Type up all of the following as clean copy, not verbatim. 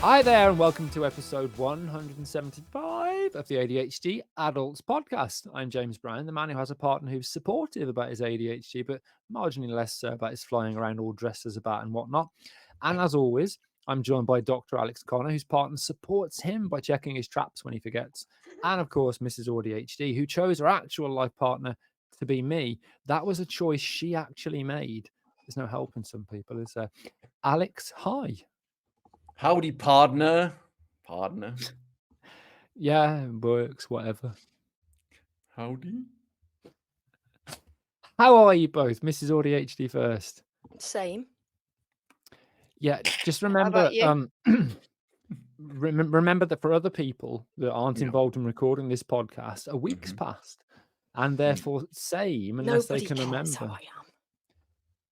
Hi there, and welcome to episode 175 of the ADHD Adults Podcast. I'm James Brown, the man who has a partner who's supportive about his ADHD, but marginally less so about his flying around all dressed as a bat and whatnot. And as always, I'm joined by Dr. Alex Connor, whose partner supports him by checking his traps when he forgets. And of course, Mrs AuDHD, who chose her actual life partner to be me. That was a choice she actually made. There's no helping some people, is there? Alex, hi. Howdy, partner. Partner. Yeah, it works, whatever. Howdy. How are you both? Mrs AuDHD first. Same. Yeah, just How remember, about you? remember that for other people that aren't Yeah. involved in recording this podcast, a week's passed, and therefore same unless Nobody they can cares remember. how I am.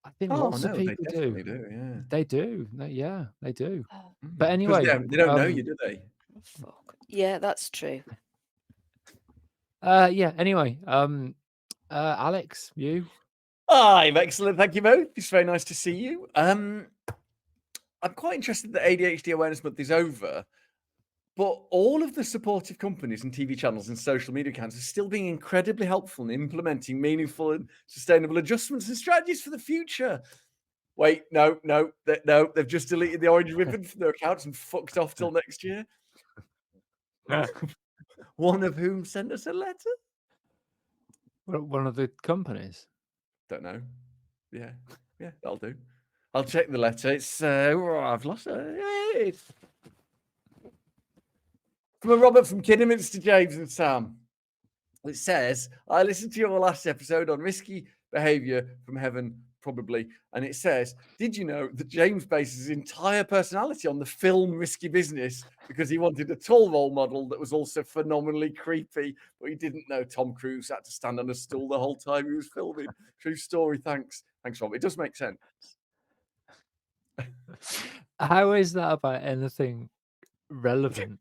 I think Oh, lots of no, people they do. definitely do, yeah. They do. Yeah, they do. Oh, But 'Cause anyway, they don't know you, do they? fuck. Yeah, that's true. Anyway, Alex, you. I'm excellent. Thank you both. It's very nice to see you. I'm quite interested that ADHD Awareness Month is over, but all of the supportive companies and TV channels and social media accounts are still being incredibly helpful in implementing meaningful and sustainable adjustments and strategies for the future. Wait, no, they've just deleted the orange ribbon from their accounts and fucked off till next year. One of whom sent us a letter. One of the companies. Don't know. Yeah, that'll do. I'll check the letter. It's I've lost it. It's from a Robert from Kidderminster, James and Sam. It says, I listened to your last episode on risky behaviour from heaven, probably. And it says, did you know that James bases his entire personality on the film Risky Business because he wanted a tall role model that was also phenomenally creepy, but he didn't know Tom Cruise had to stand on a stool the whole time he was filming. True story. Thanks, Rob. It does make sense. How is that about anything relevant?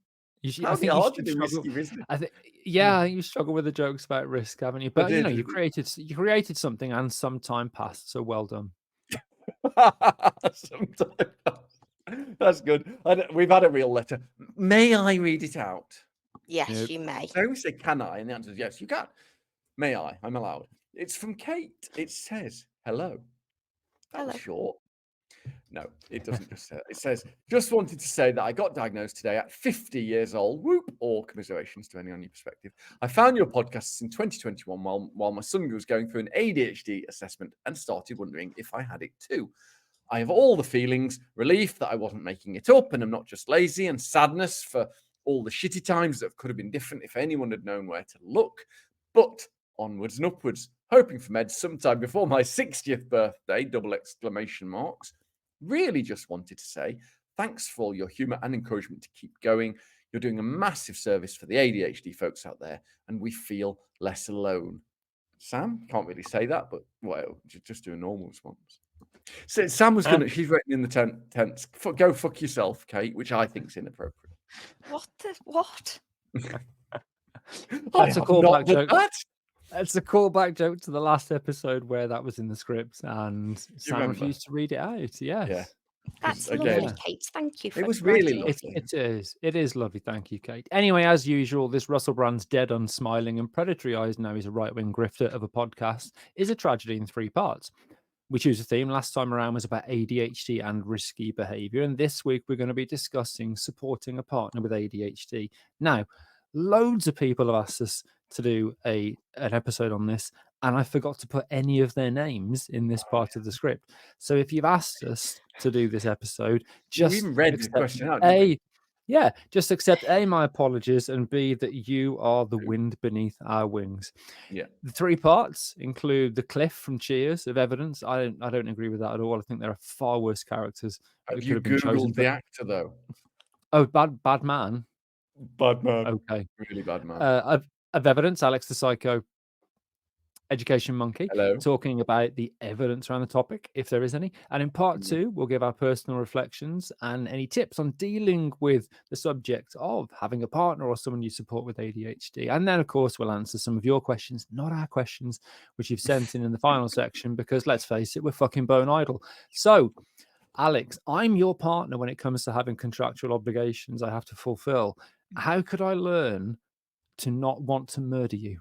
I think hard to do risky business. I think, you struggle with the jokes about risk, haven't you? But you know, you created something, and some time passed. So well done. That's good. We've had a real letter. May I read it out? Yes, Nope. you may. So we say, can I? And the answer is yes, you can. May I? I'm allowed. It's from Kate. It says, hello. That was short. No, it doesn't just say that. It says, just wanted to say that I got diagnosed today at 50 years old. Whoop, or commiserations, depending on your perspective. I found your podcasts in 2021 while my son was going through an ADHD assessment and started wondering if I had it too. I have all the feelings, relief that I wasn't making it up and I'm not just lazy, and sadness for all the shitty times that could have been different if anyone had known where to look. But onwards and upwards, hoping for meds sometime before my 60th birthday, double exclamation marks. Really just wanted to say thanks for all your humour and encouragement to keep going. You're doing a massive service for the ADHD folks out there, and we feel less alone. Sam, can't really say that, but well, just do a normal response. So Sam was gonna. She's written in the tense. Go fuck yourself, Kate, which I think is inappropriate. What? That's a callback joke. It's a callback joke to the last episode where that was in the script, and Sam refused to read it out. Yes. Yeah. That's lovely, Kate. Thank you. It was really lovely. lovely. It is lovely. Thank you, Kate. Anyway, as usual, this Russell Brand's dead, unsmiling, and predatory eyes now he's a right-wing grifter of a podcast is a tragedy in 3 parts. We choose a theme. Last time around was about ADHD and risky behavior, and this week we're going to be discussing supporting a partner with ADHD. Now, loads of people have asked us to do an episode on this, and I forgot to put any of their names in this part of the script. So if you've asked us to do this episode, just even read the question out. Just accept A, my apologies, and B, that you are the wind beneath our wings. Yeah. The 3 parts include the Cliff from Cheers of evidence. I don't agree with that at all. I think there are far worse characters. Have you Googled the actor though? Oh, bad man. Bad man. Okay. Really bad man. Of evidence, Alex the Psycho Education Monkey. Hello. Talking about the evidence around the topic, if there is any. And in part 2, we'll give our personal reflections and any tips on dealing with the subject of having a partner or someone you support with ADHD. And then, of course, we'll answer some of your questions, not our questions, which you've sent in the final section, because let's face it, we're fucking bone idle. So Alex, I'm your partner when it comes to having contractual obligations I have to fulfill. How could I learn to not want to murder you?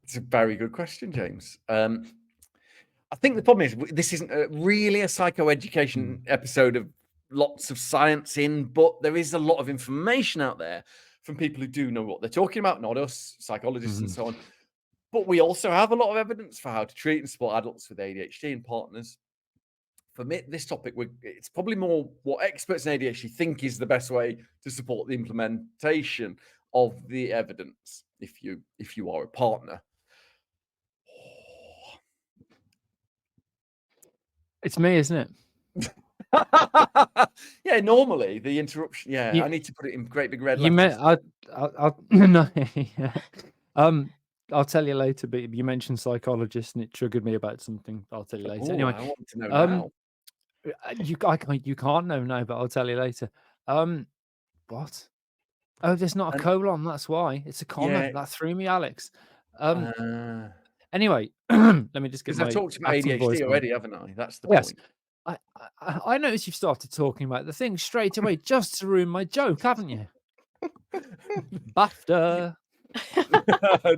It's a very good question, James. I think the problem is this isn't really a psychoeducation episode of lots of science in, but there is a lot of information out there from people who do know what they're talking about, not us, psychologists and so on. But we also have a lot of evidence for how to treat and support adults with ADHD and partners. For me, this topic, it's probably more what experts in ADHD think is the best way to support the implementation of the evidence if you are a partner. It's me, isn't it? Yeah, normally the interruption. Yeah, You- I need to put it in great big red You letters. I'll no, I'll tell you later. But you mentioned psychologist, and it triggered me about something. I'll tell you later. Oh, Anyway, I want to know now. you can't know now, but I'll tell you later. What? Oh, there's not a And- colon. That's why it's a comma. Yeah. That threw me, Alex. Because Anyway, let me just get I my talked about acting voice ADHD on. already, haven't I? That's the Yes. point. I noticed you've started talking about the thing straight away just to ruin my joke, haven't you? BAFTA.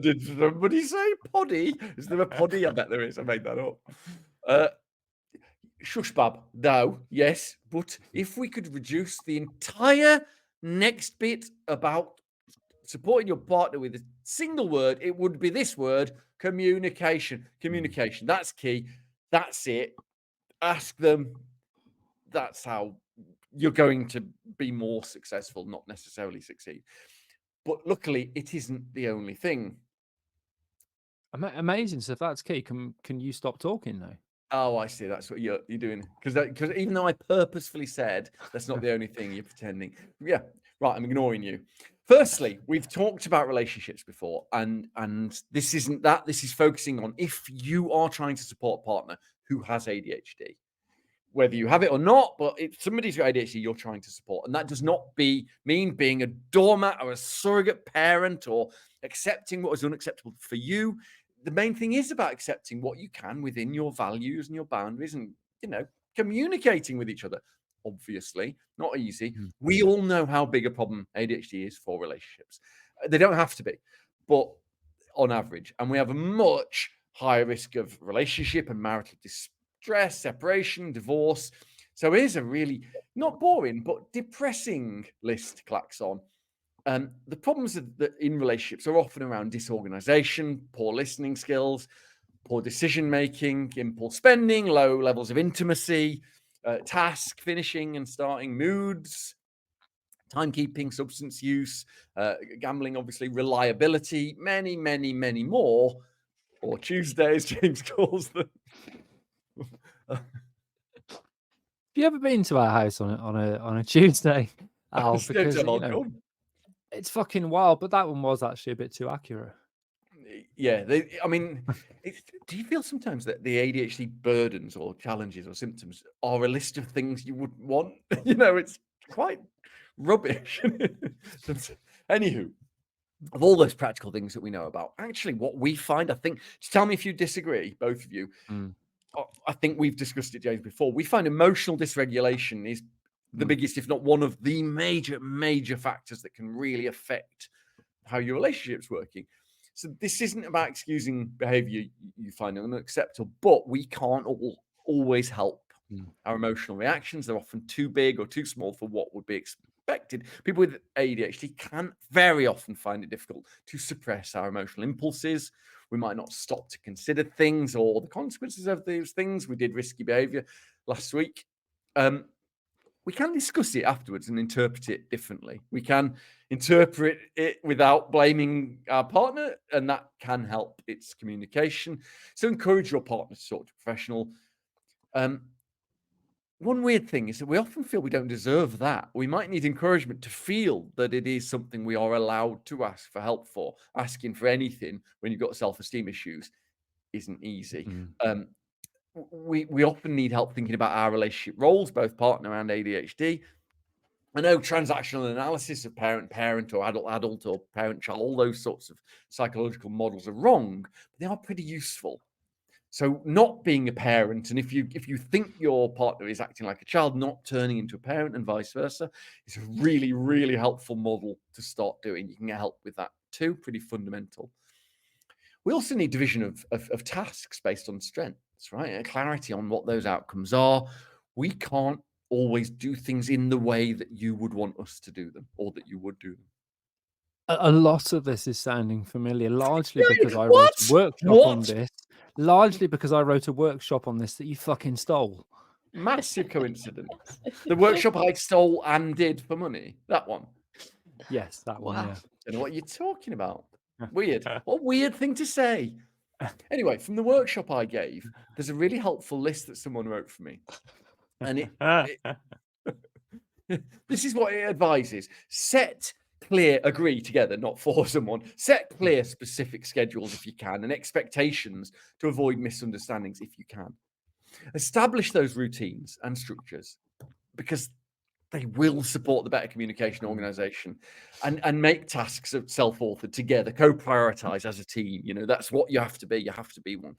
Did somebody say poddy? Is there a poddy? I bet there is. I made that up. Shush, Bab. No, yes, but if we could reduce the entire next bit about supporting your partner with a single word, it would be this word: communication. Communication. That's key. That's it. Ask them. That's how you're going to be more successful, not necessarily succeed. But luckily, it isn't the only thing. Amazing. So if that's key, can you stop talking now? Oh, I see. That's what you're doing. Because even though I purposefully said that's not the only thing, you're pretending. Yeah, right. I'm ignoring you. Firstly, we've talked about relationships before, and this isn't that. This is focusing on if you are trying to support a partner who has ADHD, whether you have it or not. But if somebody's got ADHD, you're trying to support, and that does not mean being a doormat or a surrogate parent or accepting what is unacceptable for you. The main thing is about accepting what you can within your values and your boundaries and, communicating with each other. Obviously, not easy. We all know how big a problem ADHD is for relationships. They don't have to be, but on average. And we have a much higher risk of relationship and marital distress, separation, divorce. So here's a really not boring, but depressing list, Klaxon. The problems in relationships are often around disorganization, poor listening skills, poor decision making, impulse spending, low levels of intimacy, task finishing and starting, moods, timekeeping, substance use, gambling, obviously, reliability, many, many, many more. Or Tuesdays, James calls them. Have you ever been to our house on a Tuesday, Al? Because it's fucking wild. But that one was actually a bit too accurate. Yeah, do you feel sometimes that the ADHD burdens or challenges or symptoms are a list of things you would want? It's quite rubbish. Anywho, of all those practical things that we know about, actually what we find, I think, just tell me if you disagree, both of you. I think we've discussed it, James, before. We find emotional dysregulation is the biggest, if not one of the major factors that can really affect how your relationship's working. So this isn't about excusing behavior you find unacceptable, but we can't always help our emotional reactions. They're often too big or too small for what would be expected. People with ADHD can very often find it difficult to suppress our emotional impulses. We might not stop to consider things or the consequences of those things. We did risky behavior last week. We can discuss it afterwards and interpret it differently. We can interpret it without blaming our partner, and that can help its communication. So encourage your partner to talk to a professional. One weird thing is that we often feel we don't deserve that. We might need encouragement to feel that it is something we are allowed to ask for help for. Asking for anything when you've got self-esteem issues isn't easy. We often need help thinking about our relationship roles, both partner and ADHD. I know transactional analysis of parent or adult or parent-child, all those sorts of psychological models are wrong, but they are pretty useful. So not being a parent, and if you think your partner is acting like a child, not turning into a parent and vice versa, is a really, really helpful model to start doing. You can get help with that too, pretty fundamental. We also need division of tasks based on strengths, right? And clarity on what those outcomes are. We can't always do things in the way that you would want us to do them or that you would do them. A lot of this is sounding familiar, largely Really? because I wrote a workshop on What? this. Largely because I wrote a workshop on this that you fucking stole. Massive coincidence. The workshop I stole and did for money. That one. Yes, that one, Wow. yeah. I don't know what you're talking about. Weird. What a weird thing to say. Anyway, from the workshop I gave, there's a really helpful list that someone wrote for me. And this is what it advises. Set clear, agree together, not for someone. Set clear, specific schedules if you can, and expectations to avoid misunderstandings if you can. Establish those routines and structures because they will support the better communication organization and make tasks self-authored together, co-prioritize as a team. You know, that's what you have to be. You have to be one.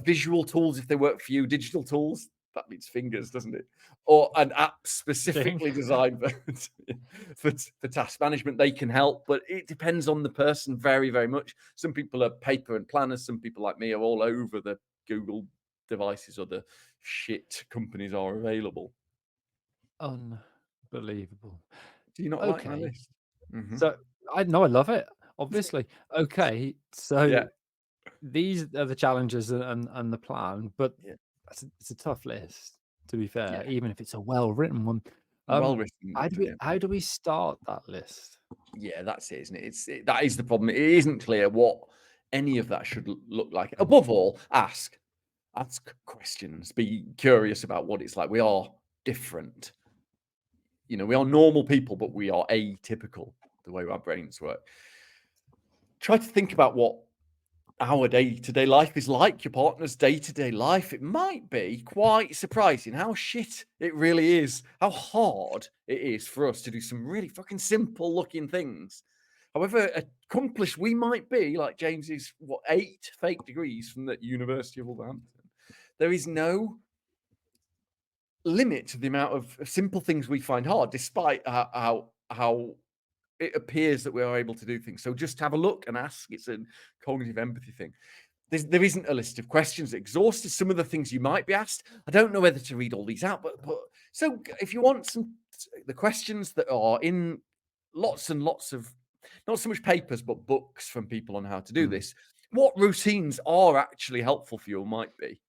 Visual tools, if they work for you, digital tools, that means fingers, doesn't it? Or an app specifically designed for task management, they can help, but it depends on the person very, very much. Some people are paper and planners. Some people like me are all over the Google devices or the shit companies are available. Unbelievable. Do you not like my list? Mm-hmm. So I love it, obviously. Okay, so Yeah. these are the challenges and the plan, but Yeah. it's a tough list, to be fair, Yeah. even if it's a well-written one. Well-written. How do we start that list? Yeah, that's it, isn't it? That is the problem. It isn't clear what any of that should look like. Above all, ask questions. Be curious about what it's like. We are different. You know, we are normal people, but we are atypical the way our brains work. Try to think about what our day-to-day life is like, your partner's day-to-day life. It might be quite surprising how shit it really is, how hard it is for us to do some really fucking simple looking things. However accomplished we might be, like James's 8 fake degrees from the University of Wolverhampton, there is no limit to the amount of simple things we find hard, despite how it appears that we are able to do things. So just have a look and ask. It's a cognitive empathy thing. There isn't a list of questions that exhausted some of the things you might be asked. I don't know whether to read all these out, but so if you want the questions that are in lots and lots of, not so much papers, but books from people on how to do this, what routines are actually helpful for you might be.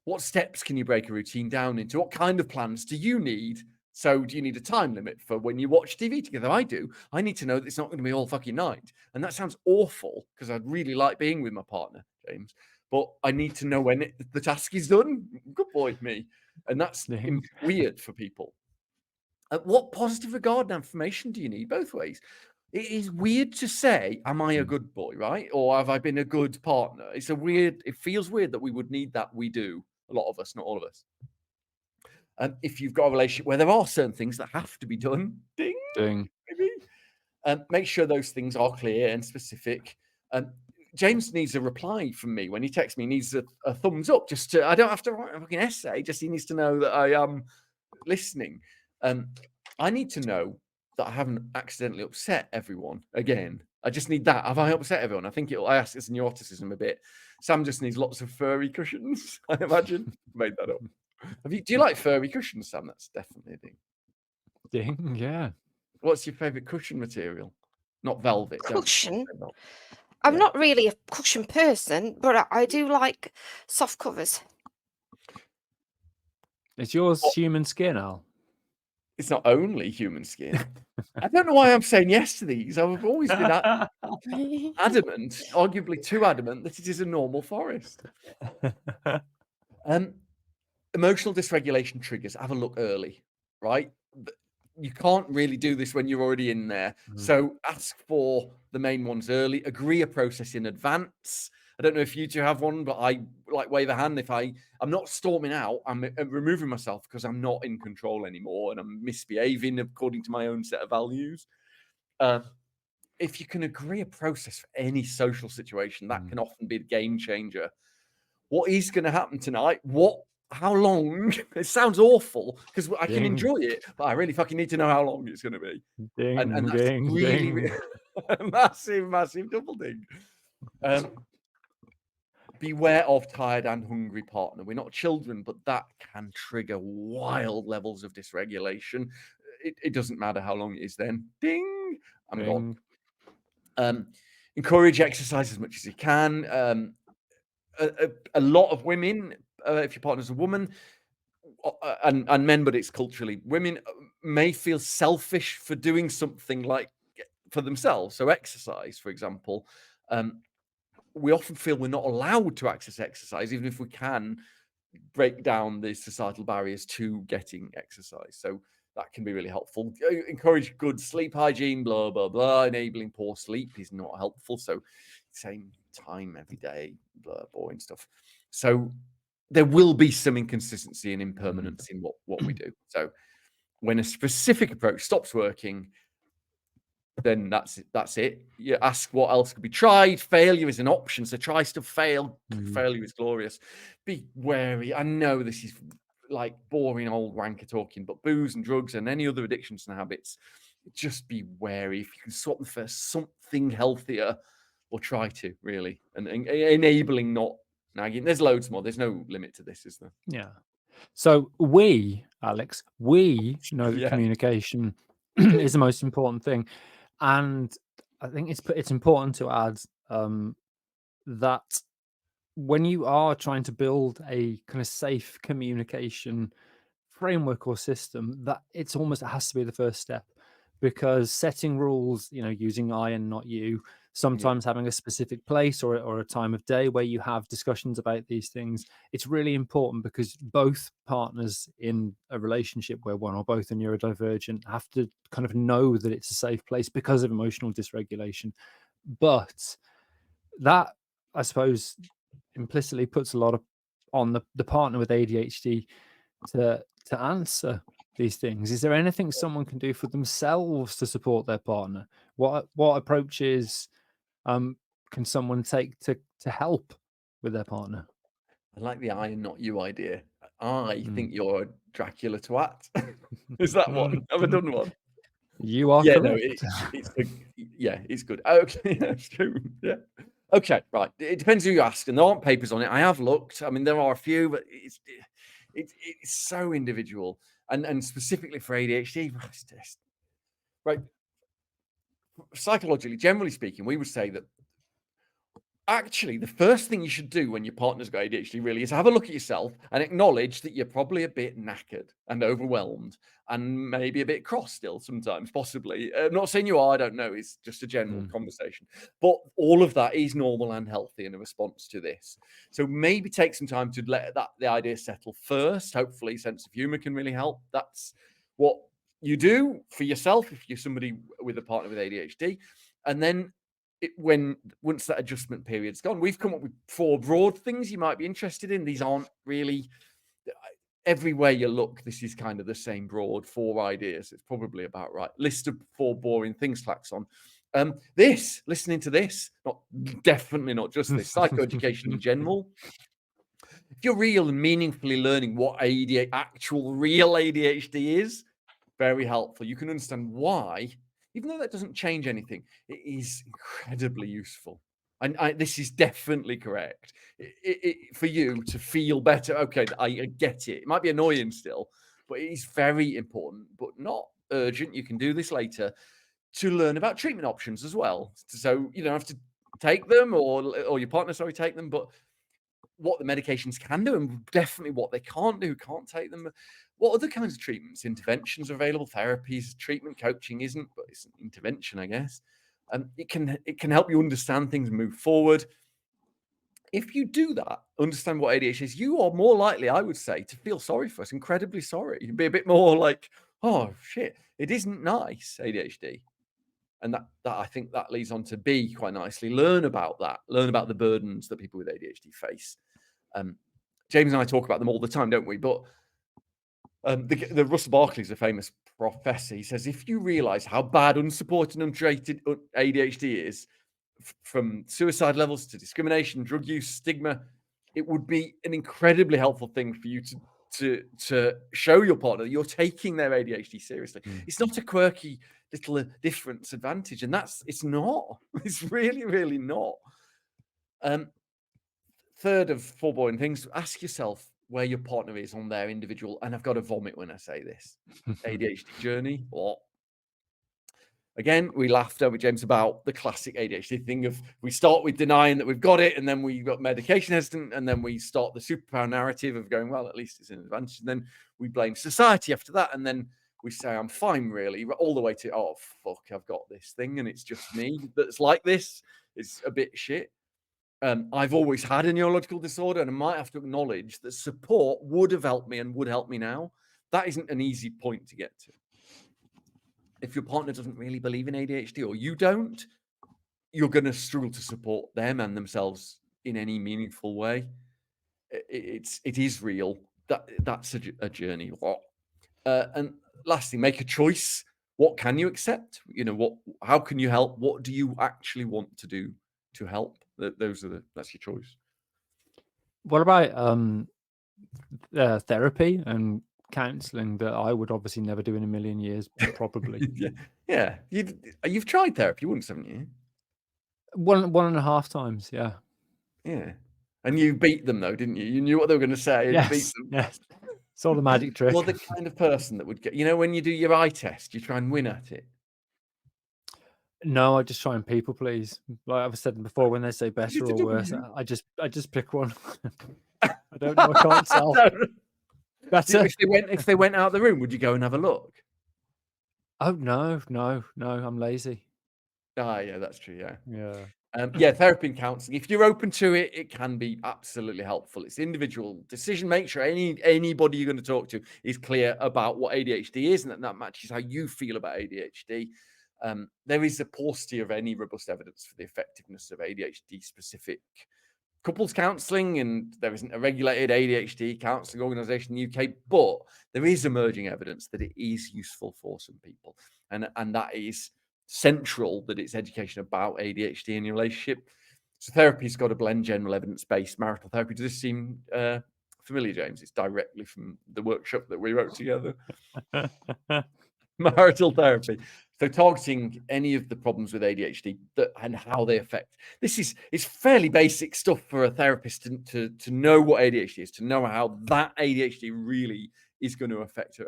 What steps can you break a routine down into? What kind of plans do you need? So do you need a time limit for when you watch TV together? I do. I need to know that it's not going to be all fucking night. And that sounds awful because I'd really like being with my partner, James. But I need to know when the task is done. Good boy, me. And that's weird for people. What positive regard and affirmation do you need? Both ways. It is weird to say, am I a good boy, right? Or have I been a good partner? It feels weird that we would need that. We do. A lot of us, not all of us. If you've got a relationship where there are certain things that have to be done, maybe, make sure those things are clear and specific. James needs a reply from me when he texts me. He needs a thumbs up. I don't have to write a fucking essay. Just he needs to know that I am listening. I need to know that I haven't accidentally upset everyone again. I just need that. Have I upset everyone? I think I ask this neuroticism a bit. Sam just needs lots of furry cushions, I imagine. Made that up. Do you like furry cushions, Sam? That's definitely a ding. Yeah. What's your favorite cushion material? Not velvet. Cushion. I'm not really a cushion person, but I do like soft covers. Is yours human skin, Al? It's not only human skin. I don't know why I'm saying yes to these. I've always been adamant, arguably too adamant, that it is a normal forest. Emotional dysregulation triggers. Have a look early, right? You can't really do this when you're already in there. So ask for the main ones early. Agree a process in advance. I don't know if you two have one, but I like wave a hand if I'm not storming out. I'm removing myself because I'm not in control anymore and I'm misbehaving according to my own set of values. If you can agree a process for any social situation, that can often be a game changer. what is going to happen tonight? How long? It sounds awful because I can Ding. enjoy it, but I really fucking need to know how long it's going to be. Ding, And that's ding, really, ding. massive double ding. Beware of tired and hungry partner. We're not children, but that can trigger wild levels of dysregulation. It doesn't matter how long it is then. Ding! I'm gone. Encourage exercise as much as you can. A lot of women, if your partner's a woman, and men, but it's culturally, women may feel selfish for doing something like for themselves. So exercise, for example, we often feel we're not allowed to access exercise, even if we can break down the societal barriers to getting exercise. So that can be really helpful. Encourage good sleep hygiene, blah, blah, blah. Enabling poor sleep is not helpful. So same time every day, blah, boring stuff. So there will be some inconsistency and impermanence in what we do. So when a specific approach stops working, then that's it. You ask what else could be tried. Failure is an option, so try stuff. Failure is glorious. Be wary. I know this is like boring old wanker talking, but booze and drugs and any other addictions and habits, just be wary. If you can swap them for something healthier, or try to really, and enabling, not nagging. There's loads more. There's no limit to this, is there? Yeah. So Alex, know that communication is the most important thing. And I think it's important to add that when you are trying to build a kind of safe communication framework or system, that it has to be the first step, because setting rules, using I and not you, sometimes having a specific place or a time of day where you have discussions about these things, it's really important, because both partners in a relationship where one or both are neurodivergent have to kind of know that it's a safe place because of emotional dysregulation. But that, I suppose, implicitly puts a lot on the partner with ADHD to answer these things. Is there anything someone can do for themselves to support their partner? What approaches can someone take to help with their partner? I like the I and not you idea. I think you're a Dracula twat. Is that one? Have I done one? You are correct. No, it's good. Okay, that's true. Yeah. Okay, right. It depends who you ask, and there aren't papers on it. I have looked. I mean, there are a few, but it's so individual, and specifically for ADHD, right? Psychologically, generally speaking, we would say that actually the first thing you should do when your partner's got ADHD really is have a look at yourself and acknowledge that you're probably a bit knackered and overwhelmed and maybe a bit cross still sometimes, possibly. I'm not saying you are, I don't know. It's just a general conversation. But all of that is normal and healthy in a response to this. So maybe take some time to let the idea settle first. Hopefully sense of humor can really help. That's what you do for yourself if you're somebody with a partner with ADHD. And then once that adjustment period's gone, we've come up with 4 broad things you might be interested in. These aren't really everywhere you look. This is kind of the same broad 4 ideas. It's probably about right. List of 4 boring things, klaxon. Listening to this, definitely not just this. Psychoeducation in general. If you're real and meaningfully learning what actual real ADHD is, very helpful. You can understand why. Even though that doesn't change anything, it is incredibly useful. And this is definitely correct. For you to feel better, okay, I get it. It might be annoying still, but it is very important, but not urgent. You can do this later to learn about treatment options as well. So you don't have to take them or your partner, take them, but what the medications can do and definitely what they can't do, can't take them. What other kinds of treatments, interventions are available? Therapies, treatment, coaching isn't, but it's an intervention, I guess. It can help you understand things and move forward. If you do that, understand what ADHD is, you are more likely, I would say, to feel sorry for us, incredibly sorry. You'd be a bit more like, oh shit, it isn't nice, ADHD. And that I think that leads on to B quite nicely. Learn about that. Learn about the burdens that people with ADHD face. James and I talk about them all the time, don't we? But the Russell Barkley's a famous professor. He says, if you realize how bad unsupported and untreated ADHD is, from suicide levels to discrimination, drug use, stigma, it would be an incredibly helpful thing for you to show your partner that you're taking their ADHD seriously. It's not a quirky little difference advantage, and it's not. It's really, really not. Third of 4 boring things: ask yourself where your partner is on their individual, and I've got to vomit when I say this, ADHD journey. Or again, we laughed, don't we, James, about the classic ADHD thing of we start with denying that we've got it, and then we got medication hesitant, and then we start the superpower narrative of going, well, at least it's an advantage, and then we blame society after that, and then we say, I'm fine, really, all the way to, oh, fuck, I've got this thing, and it's just me that's like this. It's a bit shit. I've always had a neurological disorder, and I might have to acknowledge that support would have helped me and would help me now. That isn't an easy point to get to. If your partner doesn't really believe in ADHD, or you don't, you're going to struggle to support them and themselves in any meaningful way. It is real. That's a journey. And lastly, make a choice. What can you accept? How can you help? What do you actually want to do to help? That's your choice. What about therapy and counselling that I would obviously never do in a million years, probably? Yeah. You've tried therapy once, haven't you? 1.5 times, yeah. Yeah. And you beat them, though, didn't you? You knew what they were going to say, and yes, you beat them. Yes. Saw the magic trick. You're the kind of person that would get, when you do your eye test, you try and win at it. No, I just try and people please. Like I've said before, when they say better or worse, I just pick one. I don't know. I can't tell. Better. If they went out of the room, would you go and have a look? Oh no, I'm lazy. Yeah, that's true. Yeah. Therapy and counselling. If you're open to it, it can be absolutely helpful. It's individual decision. Make sure anybody you're going to talk to is clear about what ADHD is, and that matches how you feel about ADHD. There is a paucity of any robust evidence for the effectiveness of ADHD-specific couples counselling, and there isn't a regulated ADHD counselling organisation in the UK, but there is emerging evidence that it is useful for some people, and that is central, that it's education about ADHD in your relationship. So therapy's got to blend general evidence-based marital therapy. Does this seem familiar, James? It's directly from the workshop that we wrote together. Marital therapy. So targeting any of the problems with ADHD and how they affect. It's fairly basic stuff for a therapist to know what ADHD is, to know how that ADHD really is going to affect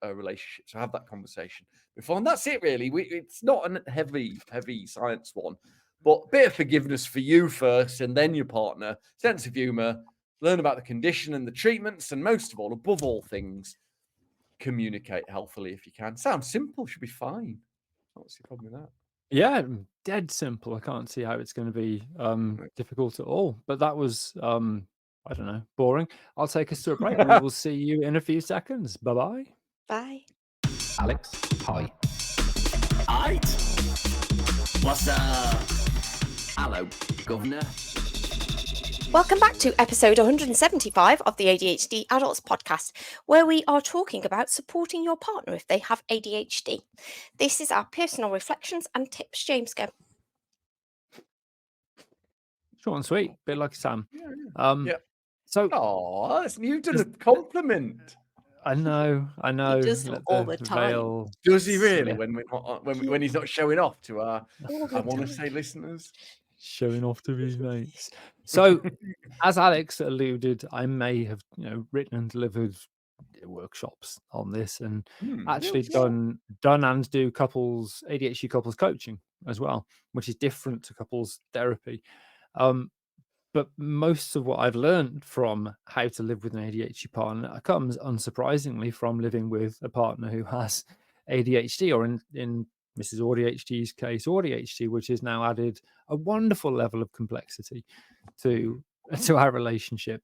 a relationship. So have that conversation before, and that's it really. It's not a heavy science one, but a bit of forgiveness for you first, and then your partner, sense of humor, learn about the condition and the treatments, and most of all, above all things, communicate healthily if you can. Sounds simple, should be fine. I don't see a problem with that. Yeah, dead simple. I can't see how it's going to be difficult at all. But that was I don't know, boring. I'll take us to a break. We will see you in a few seconds. Bye-bye. Bye. Alex, hi. Aight. What's up? Hello, Governor. Welcome back to episode 175 of the ADHD Adults podcast, where we are talking about supporting your partner if they have ADHD. This is our personal reflections and tips. James, go. Short and sweet, bit like Sam. Yeah. So, you've done a compliment. I know. He does them all the time. Does he really? When he's not showing off to our, I want to say, listeners. Showing off to his mates. So, as Alex alluded, I may have written and delivered workshops on this, and actually done and do ADHD couples coaching as well, which is different to couples therapy. But most of what I've learned from how to live with an ADHD partner comes, unsurprisingly, from living with a partner who has ADHD, or in Mrs AuDHD's case, AuDHD, which has now added a wonderful level of complexity to our relationship.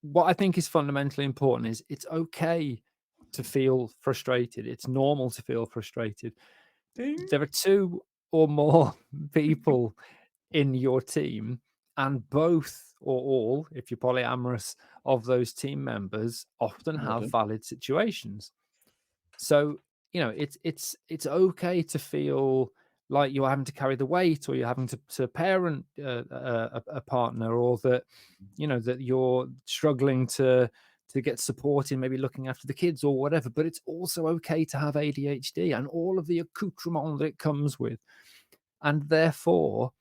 What I think is fundamentally important is it's okay to feel frustrated. It's normal to feel frustrated. There are 2 or more people in your team, and both or all, if you're polyamorous, of those team members often have valid situations. So it's okay to feel like you're having to carry the weight, or you're having to parent a partner, or that that you're struggling to get support in maybe looking after the kids or whatever. But it's also okay to have ADHD and all of the accoutrement that it comes with. And therefore,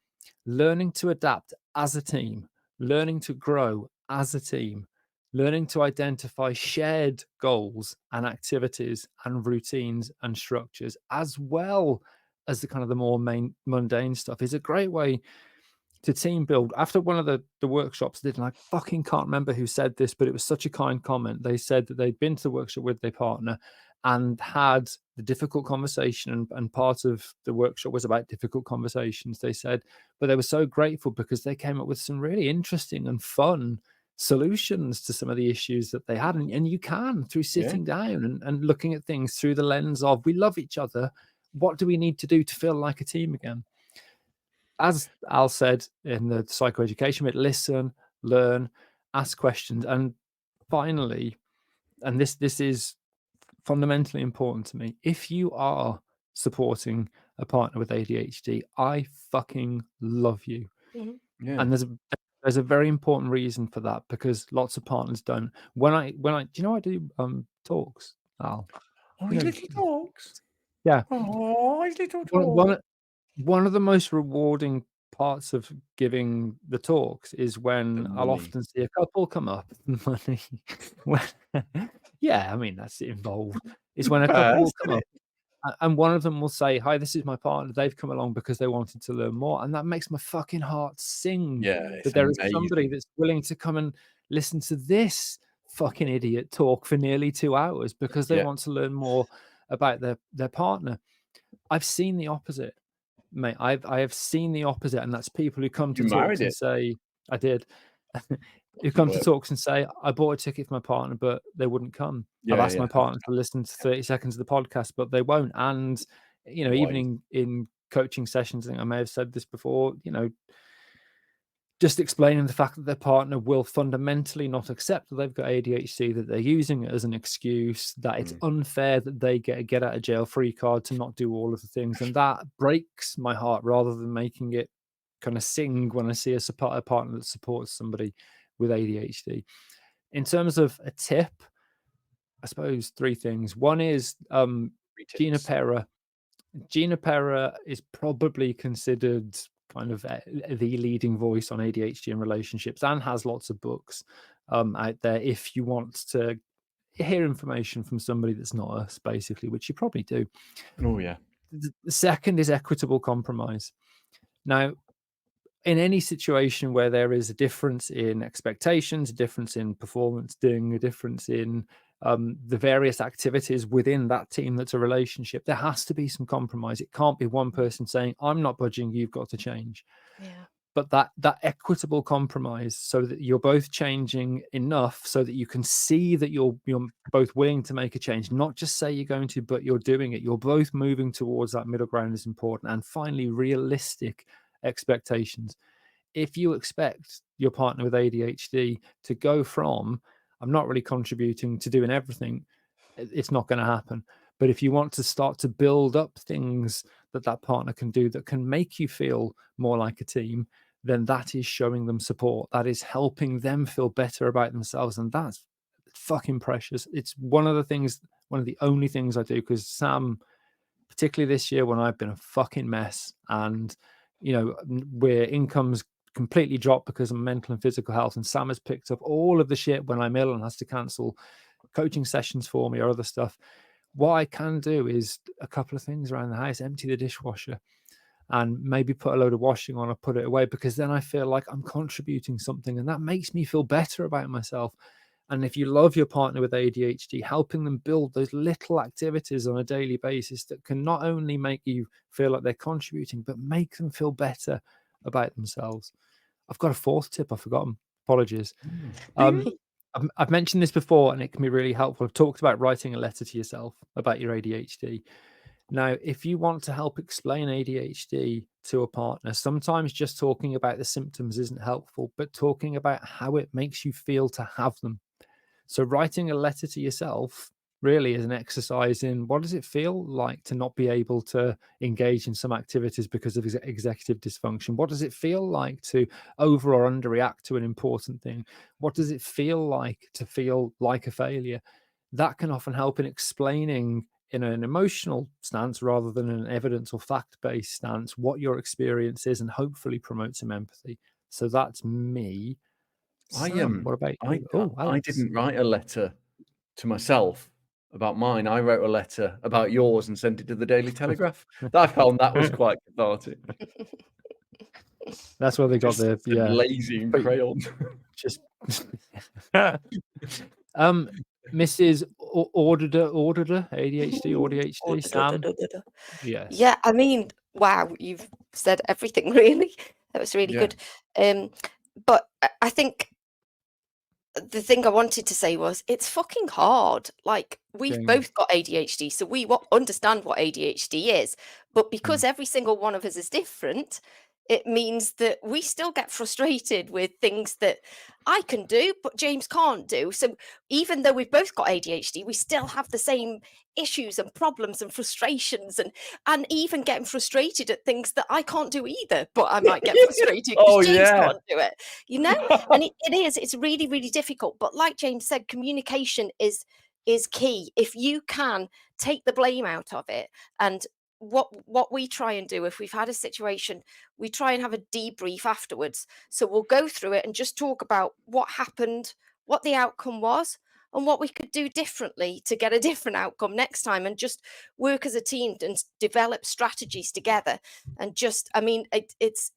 learning to adapt as a team, learning to grow as a team, learning to identify shared goals and activities and routines and structures, as well as the kind of the more mundane stuff, is a great way to team build. After one of the workshops I did, and I fucking can't remember who said this, but it was such a kind comment. They said that they'd been to the workshop with their partner and had the difficult conversation, and part of the workshop was about difficult conversations, they said, but they were so grateful because they came up with some really interesting and fun solutions to some of the issues that they had. And you can, through sitting down and looking at things through the lens of, we love each other, what do we need to do to feel like a team again? As Al said in the psychoeducation bit, listen, learn, ask questions. And finally, and this is fundamentally important to me, if you are supporting a partner with ADHD, I fucking love you. Mm-hmm. And there's a very important reason for that, because lots of partners don't. When I do you know I do talks, Al? Oh, You his know, little talks. yeah. Oh, his little talks. One of the most rewarding parts of giving the talks is when The I'll money. often see a couple come up. Money. When, yeah, I mean, that's involved. It's when a couple will come up and one of them will say, hi, this is my partner. They've come along because they wanted to learn more. And that makes my fucking heart sing. Yeah, it's That there is amazing. somebody that's willing to come and listen to this fucking idiot talk for nearly 2 hours because they want to learn more about their partner. I've seen the opposite, mate. I have seen the opposite, and that's people who come to You married talks and it. say, I did. Who come to talks and say, I bought a ticket for my partner, but they wouldn't come. I've asked my partner to listen to 30 seconds of the podcast, but they won't. And even in coaching sessions, I think I may have said this before, just explaining the fact that their partner will fundamentally not accept that they've got ADHD, that they're using it as an excuse, that it's unfair that they get a get out of jail free card to not do all of the things. And that breaks my heart rather than making it kind of sing when I see a partner that supports somebody with ADHD. In terms of a tip, I suppose 3 things. One is Gina Pera. Gina Pera is probably considered kind of the leading voice on ADHD and relationships, and has lots of books out there if you want to hear information from somebody that's not us, basically, which you probably do. Oh, yeah. The second is equitable compromise. Now, in any situation where there is a difference in expectations, a difference in performance, a difference in the various activities within that team that's a relationship, there has to be some compromise. It can't be one person saying, I'm not budging, you've got to change. Yeah. But that equitable compromise, so that you're both changing enough so that you can see that you're both willing to make a change, not just say you're going to, but you're doing it. You're both moving towards that middle ground is important. And finally, realistic expectations. If you expect your partner with ADHD to go from, I'm not really contributing, to doing everything, it's not going to happen. But if you want to start to build up things that partner can do that can make you feel more like a team, then that is showing them support. That is helping them feel better about themselves. And that's fucking precious. It's one of the only things I do, because Sam, particularly this year when I've been a fucking mess, and where income's completely dropped because of mental and physical health, and Sam has picked up all of the shit when I'm ill and has to cancel coaching sessions for me or other stuff. What I can do is a couple of things around the house: empty the dishwasher and maybe put a load of washing on or put it away, because then I feel like I'm contributing something, and that makes me feel better about myself. And if you love your partner with ADHD, helping them build those little activities on a daily basis that can not only make you feel like they're contributing, but make them feel better about themselves. I've got a 4th tip I've forgotten. Apologies. I've mentioned this before, and it can be really helpful. I've talked about writing a letter to yourself about your ADHD. Now, if you want to help explain ADHD to a partner, sometimes just talking about the symptoms isn't helpful, but talking about how it makes you feel to have them. So writing a letter to yourself really is an exercise in what does it feel like to not be able to engage in some activities because of executive dysfunction? What does it feel like to over or underreact to an important thing? What does it feel like to feel like a failure? That can often help in explaining in an emotional stance rather than an evidence or fact-based stance what your experience is, and hopefully promote some empathy. So that's me. Sam, what about I you? Oh, I Alex. didn't write a letter to myself about mine. I wrote a letter about yours and sent it to the Daily Telegraph. I found that was quite cathartic. That's where they got Just the lazy and Wait. crayon. just Mrs Auditor ADHD Sam. Yes. Yeah, I mean, wow, you've said everything really. That was really Yeah. good. But I think the thing I wanted to say was it's fucking hard. Like we've Thing. both got ADHD, so we understand what ADHD is. But because every single one of us is different, it means that we still get frustrated with things that I can do, but James can't do. So even though we've both got ADHD, we still have the same issues and problems and frustrations, and even getting frustrated at things that I can't do either, but I might get frustrated because Oh, James yeah. can't do it, you know? And it's really, really difficult. But like James said, communication is key. If you can take the blame out of it, and what we try and do if we've had a situation, we try and have a debrief afterwards. So we'll go through it and just talk about what happened, what the outcome was, and what we could do differently to get a different outcome next time, and just work as a team and develop strategies together. And just, I mean, it's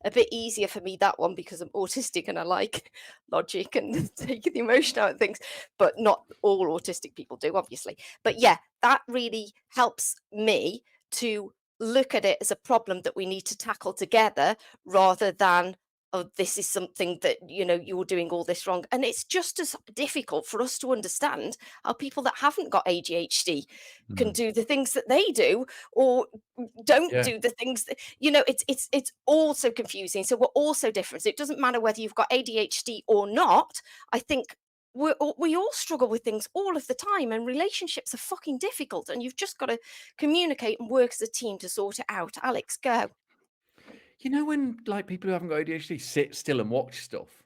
a bit easier for me, that one, because I'm autistic and I like logic and taking the emotion out of things, but not all autistic people do, obviously. But yeah, that really helps me to look at it as a problem that we need to tackle together, rather than, oh, this is something that, you're doing all this wrong. And it's just as difficult for us to understand how people that haven't got ADHD can do the things that they do, or don't Yeah. do the things that, it's all so confusing. So we're all so different. So it doesn't matter whether you've got ADHD or not. I think we all struggle with things all of the time, and relationships are fucking difficult, and you've just got to communicate and work as a team to sort it out. Alex, go. You know when like people who haven't got ADHD sit still and watch stuff?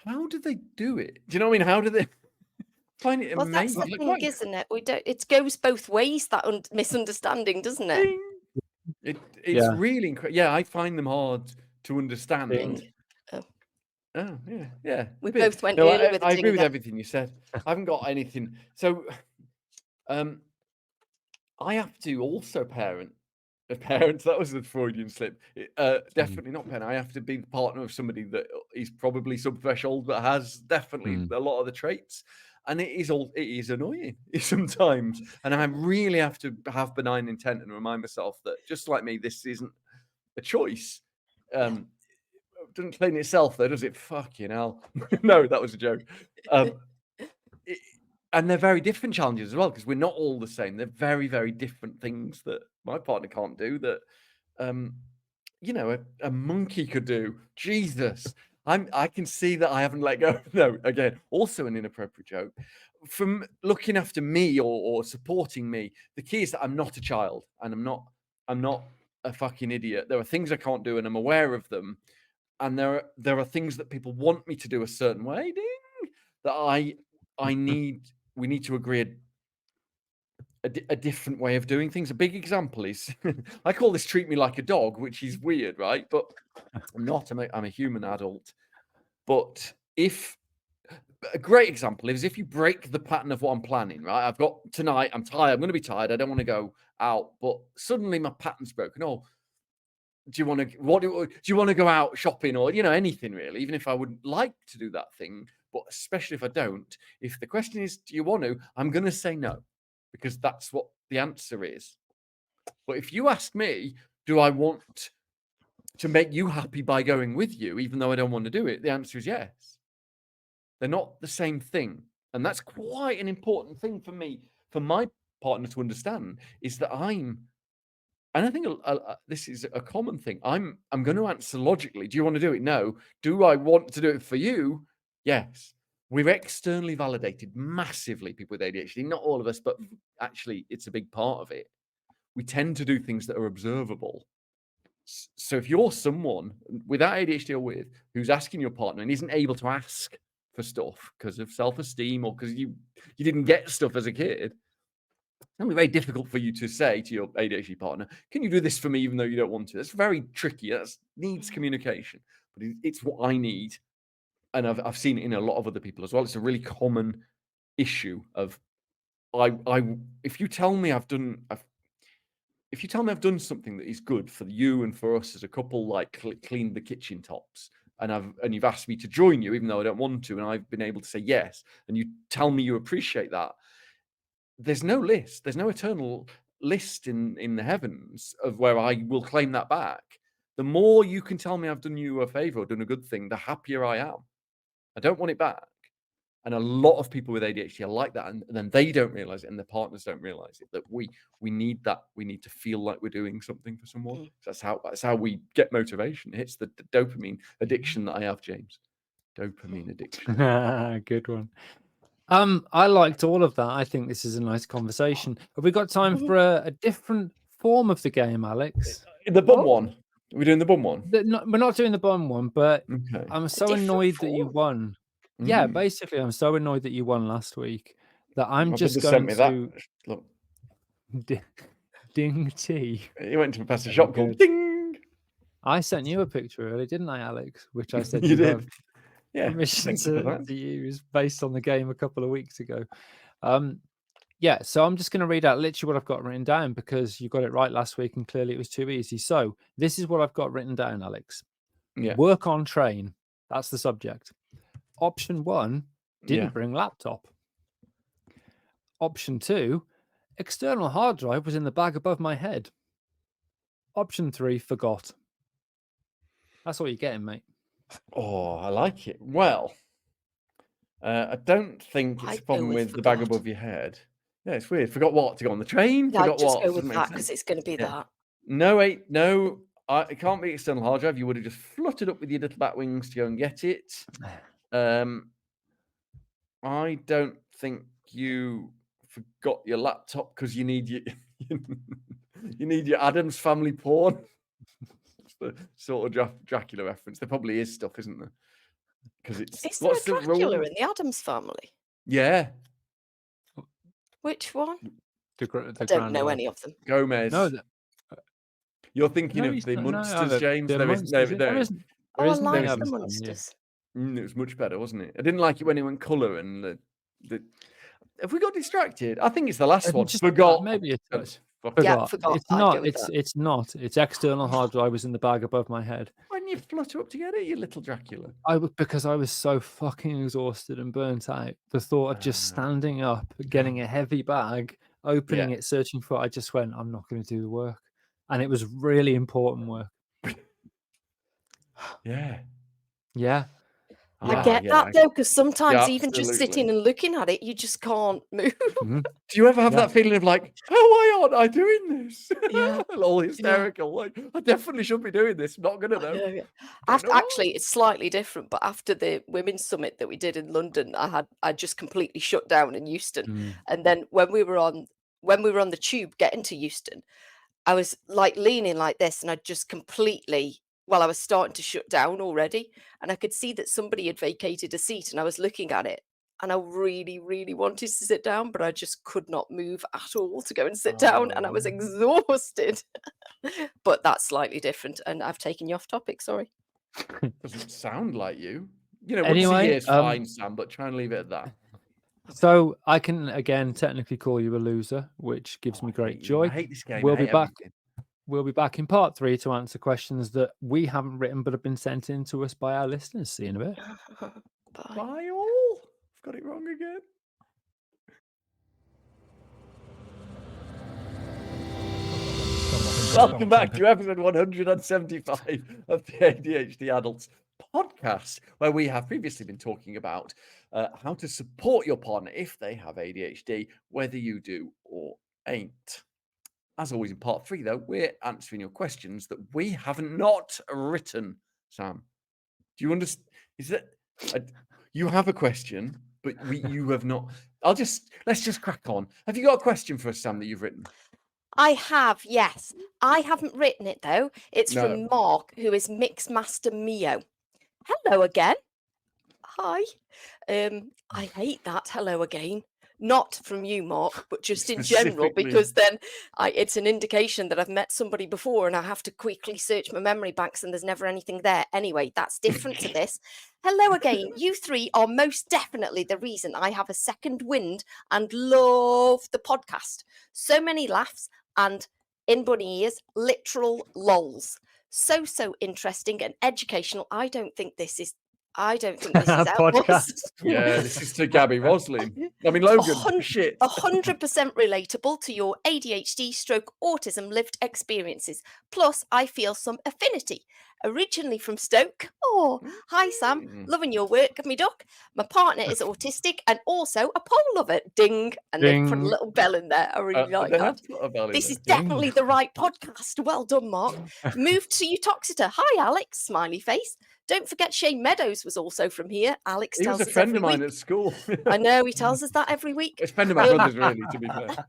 How do they do it? Do you know what I mean? How do they find it Well, that's amazing? the thing, isn't it? It goes both ways, that misunderstanding, doesn't it? It's really incredible. Yeah, I find them hard to understand. Ding. Oh, yeah. We a bit. both went No, early with a I agree ding with there. everything you said. I haven't got anything. So, I have to also parent. Parents, that was the Freudian slip. Definitely not parent. I have to be the partner of somebody that is probably sub-threshold, but has definitely a lot of the traits. And it is annoying sometimes. And I really have to have benign intent and remind myself that, just like me, this isn't a choice. Doesn't clean itself though, does it? Fucking hell. No, that was a joke. And they're very different challenges as well, because we're not all the same. They're very, very different things that my partner can't do that, a monkey could do. Jesus. I can see that I haven't let go. No, again, also an inappropriate joke. From looking after me or supporting me, the key is that I'm not a child, and I'm not a fucking idiot. There are things I can't do, and I'm aware of them. And there are things that people want me to do a certain way, that we need to agree a different way of doing things. A big example is I call this treat me like a dog, which is weird, right? But I'm not. I'm a human adult. But a great example is if you break the pattern of what I'm planning, right? I've got tonight, I'm tired, I'm going to be tired, I don't want to go out, but suddenly my pattern's broken. Oh, do you want to go out shopping, or anything really, even if I would like to do that thing, but especially if I don't. If the question is, do you want to, I'm going to say no, because that's what the answer is. But if you ask me, do I want to make you happy by going with you, even though I don't want to do it, the answer is yes. They're not the same thing. And that's quite an important thing for me, for my partner to understand, is that and I think this is a common thing. I'm going to answer logically. Do you want to do it? No. Do I want to do it for you? Yes. we're externally validated massively, people with ADHD, not all of us, but actually it's a big part of it. We tend to do things that are observable. So if you're someone without ADHD or with who's asking your partner and isn't able to ask for stuff because of self-esteem or because you didn't get stuff as a kid, it'll be very difficult for you to say to your ADHD partner, can you do this for me even though you don't want to? That's very tricky. That needs communication, but it's what I need. And I've seen it in a lot of other people as well. It's a really common issue of if you tell me I've done something that is good for you and for us as a couple, like clean the kitchen tops, and you've asked me to join you even though I don't want to, and I've been able to say yes, and you tell me you appreciate that, there's no list, there's no eternal list in the heavens of where I will claim that back. The more you can tell me I've done you a favor or done a good thing, the happier I am. I don't want it back. And a lot of people with ADHD are like that, and then they don't realize it, and their partners don't realize it. That we need that. We need to feel like we're doing something for someone. That's how we get motivation. It hits the dopamine addiction that I have, James. Dopamine addiction. Good one. I liked all of that. I think this is a nice conversation. Have we got time for a different form of the game, Alex? The bum one. Are we doing the bum one? We're not doing the bum one, but Okay. I'm so annoyed that you won. Yeah, basically, I'm so annoyed that you won last week that I'm My just brother going sent me to that. Look, ding tea. he went to past a shop called Ding. I sent you a picture earlier, didn't I, Alex? Which I said You did. have Yeah. permission Thank you for that. to use based on the game a couple of weeks ago. Yeah, so I'm just going to read out literally what I've got written down because you got it right last week and clearly it was too easy. So this is what I've got written down, Alex. Yeah. Work on train. That's the subject. Option 1, didn't bring laptop. Option 2, external hard drive was in the bag above my head. Option 3, forgot. That's all you're getting, mate. Oh, I like it. Well, I don't think it's I'd a go problem with with the bag forgot. above your head. Yeah, it's weird. Forgot what? To go on the train? Yeah, Forgot I'd just what? go with Doesn't make that sense. because it's going to be that. No, it can't be external hard drive. You would have just fluttered up with your little bat wings to go and get it. I don't think you forgot your laptop because you need your Addams Family porn. It's the sort of Dracula reference. There probably is stuff, isn't there? Because it's Is there what's a the Dracula rule? in the Addams Family? Yeah, Which one? The I don't know any of them. Gomez. No, You're thinking no, of he's the not. No, Munsters, James. the There is no, Munsters. There isn't. There Oh, I isn't like any the Addams Family, Munsters. It was much better, wasn't it? I didn't like it when it went colour and the. Have we got distracted? I think it's the last one. Just Forgot. maybe a touch. Yeah, Forgot. forgot. It's I'd not. go with It's that. it's not. It's external hard drive was in the bag above my head. When you flutter up to get it, you little Dracula. Because I was so fucking exhausted and burnt out. The thought of just standing up, getting a heavy bag, opening it, searching for it, I just went, I'm not going to do the work. And it was really important work. Yeah. Yeah. I get that though, because sometimes even just absolutely. sitting and looking at it, you just can't move. Mhm. Do you ever have that feeling of like, why aren't I doing this? Yeah. All hysterical. Like, I definitely should be doing this. Not gonna I though. know, yeah. Don't know Actually, it's slightly different, but after the women's summit that we did in London, I just completely shut down in Euston. Mm. And then when we were on the tube getting to Euston, I was like leaning like this, and I just completely, I was starting to shut down already, and I could see that somebody had vacated a seat, and I was looking at it, and I really, really wanted to sit down, but I just could not move at all to go and sit down, and I was exhausted. But that's slightly different, and I've taken you off topic. Sorry. Doesn't sound like you. You know, once Anyway, a year's fine, Sam, but try and leave it at that. So I can again technically call you a loser, which gives me great joy. I hate this game. We'll I hate be back. everything. We'll be back in part 3 to answer questions that we haven't written but have been sent in to us by our listeners. See you in a bit. Bye. Bye all. I've got it wrong again. Welcome back to episode 175 of the ADHD Adults podcast, where we have previously been talking about how to support your partner if they have ADHD, whether you do or ain't. As always, in part 3, though, we're answering your questions that we have not written. Sam, do you understand? Is that You have a question, but you have not. Let's just crack on. Have you got a question for us, Sam, that you've written? I have, yes. I haven't written it though. It's No. from Mark, who is Mixmaster Mio. Hello again. Hi. I hate that hello again. Not from you, Mark, but just in general, Specifically. because then it's an indication that I've met somebody before and I have to quickly search my memory banks and there's never anything there. Anyway, that's different to this. Hello again. You three are most definitely the reason I have a second wind and love the podcast. So many laughs and, in bunny ears, literal lols. So interesting and educational. I don't think this is Podcast. Yeah, this is to Gabby Roslin. I mean, Logan. Shit. 100% relatable to your ADHD stroke autism lived experiences. Plus, I feel some affinity. Originally from Stoke. Oh, hi Sam. Loving your work, me duck. My partner is autistic and also a pole lover. Ding. And they've put a Ding. little bell in there. I really like They that. have put a bell in This there. is definitely the right podcast. Well done, Mark. Moved to Utoxeter. Hi, Alex. Smiley face. Don't forget Shane Meadows was also from here. Alex He tells was a us friend every of mine week. at school. I know, he tells us that every week. It's a friend of my brother's, really, to be fair.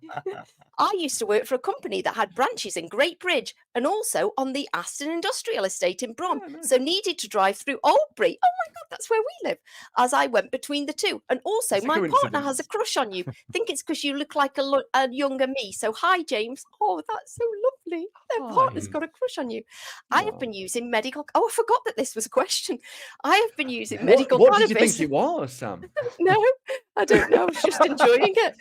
I used to work for a company that had branches in Great Bridge and also on the Aston Industrial Estate in Brom, Yeah, nice. so needed to drive through Oldbury. Oh my God, that's where we live. As I went between the two. And also, It's a my partner has a coincidence. crush on you. Think it's because you look like a younger me. So hi, James. Oh, that's so lovely. Their partner's Hi. got a crush on you. I have Aw. been using medical... Oh, I forgot that this was a question. I have been using medical What cannabis. did you think it was, Sam? No, I don't know. I was just enjoying it.